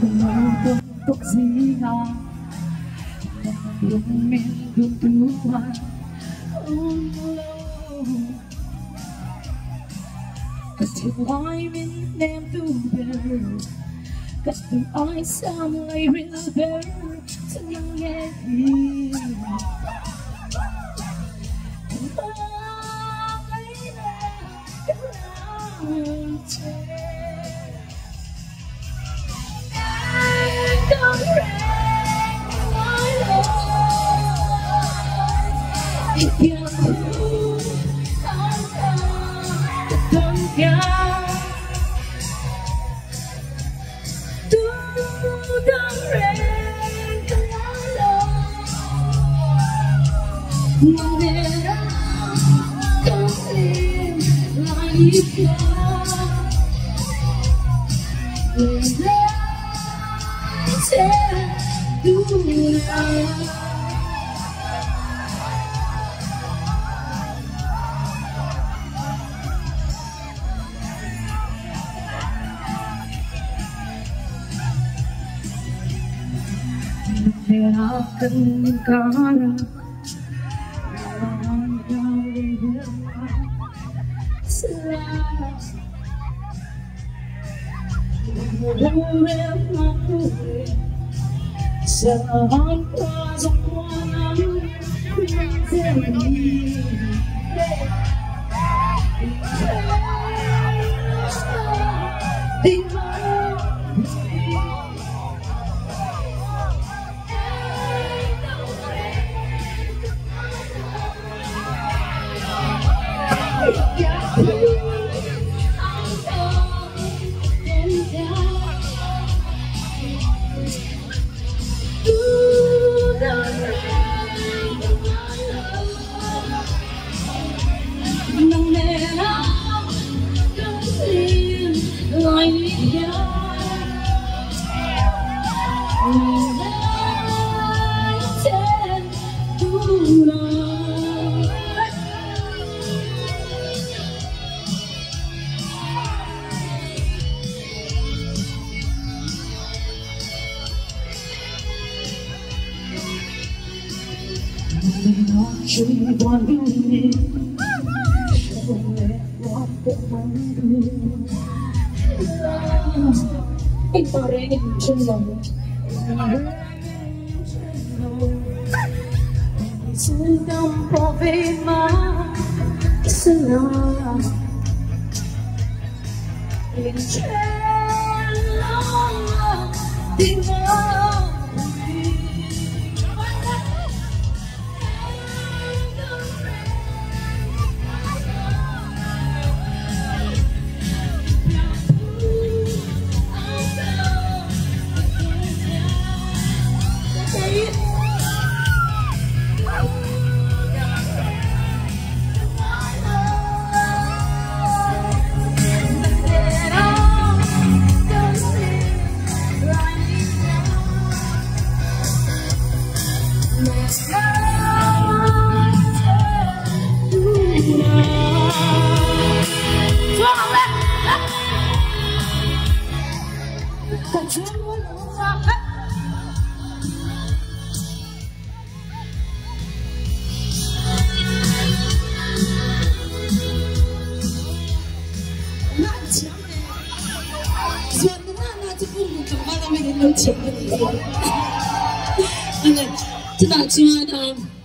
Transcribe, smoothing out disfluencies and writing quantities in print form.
Không có gì nào luôn miền luôn Tuhan. Oh no, till I mean them to bear, got the eyes on my river, so young and here. Akan kara selalu Chỉ còn mình không lẽ có cuộc mong đường ít bao đấy trên lòng sự đông bỏ về mà sự lo in trên lòng tình yêu.真的，亲爱的。